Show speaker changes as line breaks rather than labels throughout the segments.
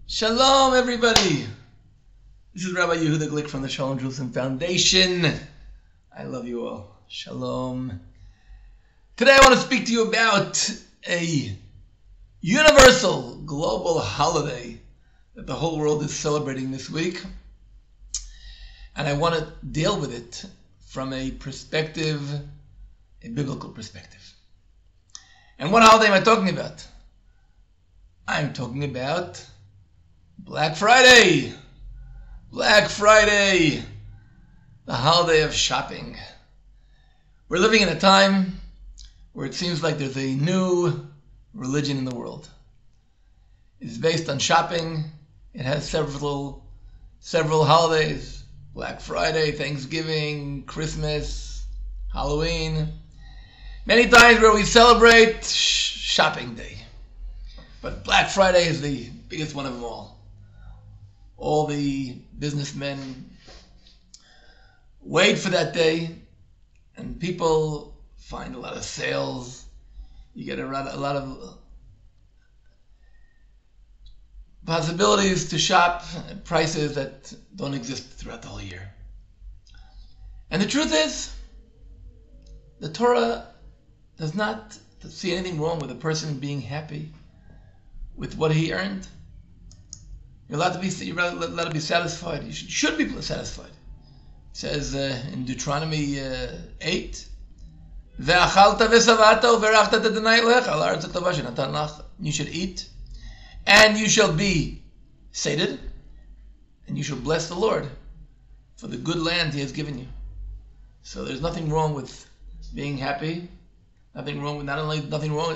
Shalom, everybody. This is Rabbi Yehudah Glick from the Shalom Jerusalem Foundation. I love you all. Shalom. Today I want to speak to you about a universal global holiday that the whole world is celebrating this week. And I want to deal with it from a biblical perspective. And what holiday am I talking about? I'm talking about Black Friday. Black Friday, the holiday of shopping. We're living in a time where it seems like there's a new religion in the world. It's based on shopping. It has several holidays: Black Friday, Thanksgiving, Christmas, Halloween. Many times where we celebrate shopping day. But Black Friday is the biggest one of them all. All the businessmen wait for that day, and people find a lot of sales. You get a lot of possibilities to shop at prices that don't exist throughout the whole year. And the truth is, the Torah does not see anything wrong with a person being happy with what he earned. You're allowed to be satisfied. You should be satisfied. It says in Deuteronomy 8, you should eat, and you shall be sated, and you shall bless the Lord for the good land He has given you. So there's nothing wrong with being happy. Nothing wrong.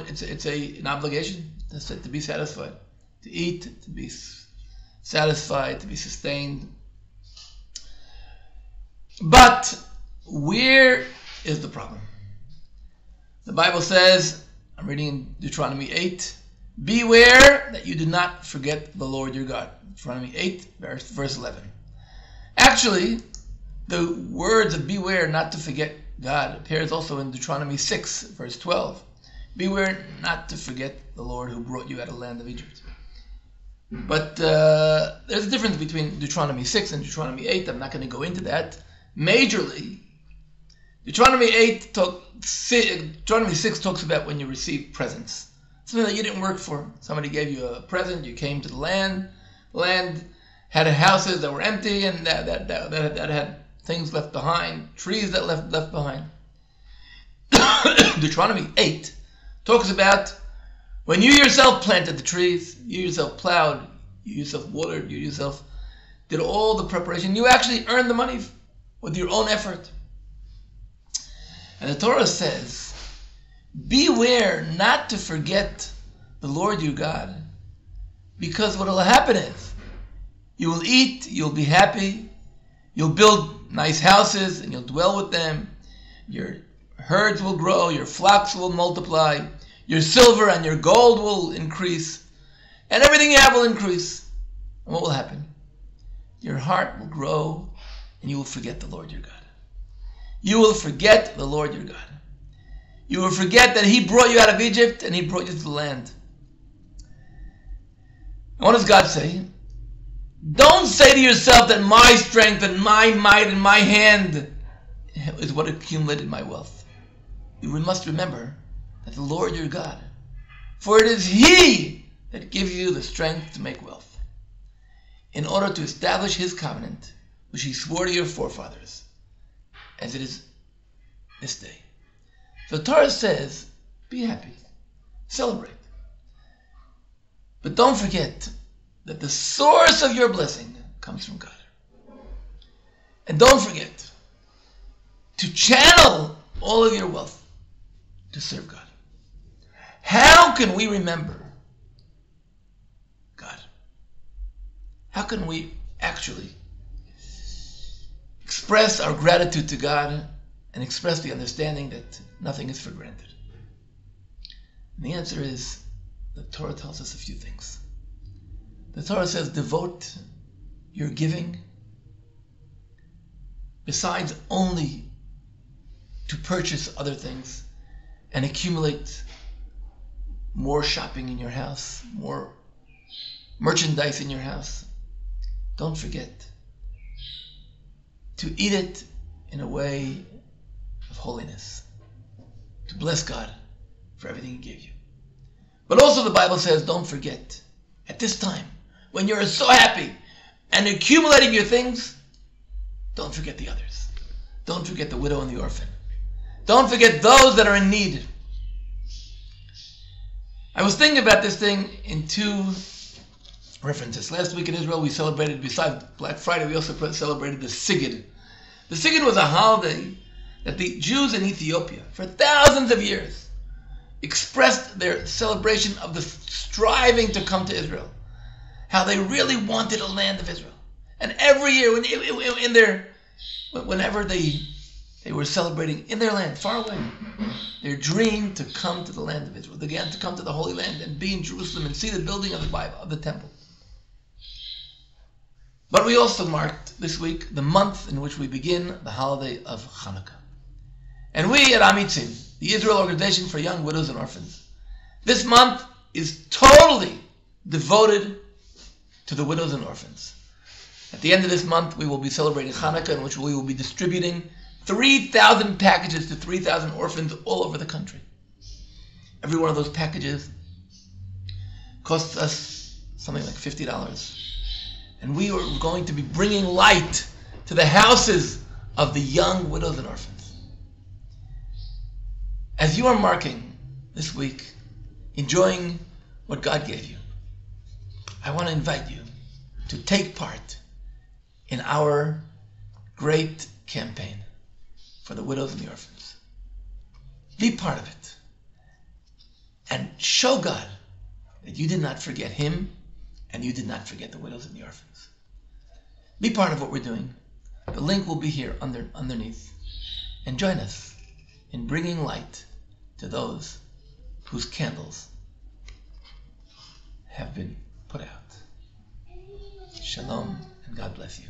It's an obligation to be satisfied, to eat, to be satisfied, to be sustained. But where is the problem? The Bible says, I'm reading in Deuteronomy 8, beware that you do not forget the Lord your God. Deuteronomy 8, verse 11. Actually, the words of beware not to forget God appears also in Deuteronomy 6, verse 12. Beware not to forget the Lord who brought you out of the land of Egypt. But there's a difference between Deuteronomy 6 and Deuteronomy 8. I'm not going to go into that majorly. Deuteronomy 6 talks about when you receive presents. Something that you didn't work for. Somebody gave you a present. You came to the land. The land had houses that were empty and that had things left behind, trees that left behind. Deuteronomy 8 talks about when you yourself planted the trees, you yourself plowed, you yourself watered, you yourself did all the preparation. You actually earned the money with your own effort. And the Torah says, beware not to forget the Lord your God, because what will happen is you will eat, you'll be happy, you'll build nice houses and you'll dwell with them. Your herds will grow, your flocks will multiply, your silver and your gold will increase, and everything you have will increase. And what will happen? Your heart will grow and you will forget the Lord your God. You will forget the Lord your God. You will forget that He brought you out of Egypt and He brought you to the land. And what does God say? Don't say to yourself that my strength and my might and my hand is what accumulated my wealth. You must remember that the Lord your God, for it is He that gives you the strength to make wealth, in order to establish His covenant, which He swore to your forefathers, as it is this day. So the Torah says, be happy, celebrate. But don't forget that the source of your blessing comes from God. And don't forget to channel all of your wealth to serve God. How can we remember God? How can we actually express our gratitude to God and express the understanding that nothing is for granted? And the answer is, the Torah tells us a few things. The Torah says, devote your giving, besides only to purchase other things and accumulate more shopping in your house, more merchandise in your house, don't forget to eat it in a way of holiness, to bless God for everything He gave you. But also the Bible says, don't forget, at this time, when you're so happy and accumulating your things, don't forget the others. Don't forget the widow and the orphan. Don't forget those that are in need. I was thinking about this thing in two references. Last week in Israel, we celebrated, besides Black Friday, we also celebrated the Sigd. The Sigd was a holiday that the Jews in Ethiopia, for thousands of years, expressed their celebration of the striving to come to Israel. How they really wanted a land of Israel. And every year, whenever they were celebrating in their land, far away, their dream to come to the land of Israel, again to come to the Holy Land and be in Jerusalem and see the building of the Bible, of the temple. But we also marked this week the month in which we begin the holiday of Hanukkah. And we at Amitzim, the Israel Organization for Young Widows and Orphans, this month is totally devoted to the widows and orphans. At the end of this month, we will be celebrating Hanukkah, in which we will be distributing 3,000 packages to 3,000 orphans all over the country. Every one of those packages costs us something like $50. And we are going to be bringing light to the houses of the young widows and orphans. As you are marking this week, enjoying what God gave you, I want to invite you to take part in our great campaign for the widows and the orphans. Be part of it and show God that you did not forget Him and you did not forget the widows and the orphans. Be part of what we're doing. The link will be here underneath. And join us in bringing light to those whose candles have been put out. Shalom, and God bless you.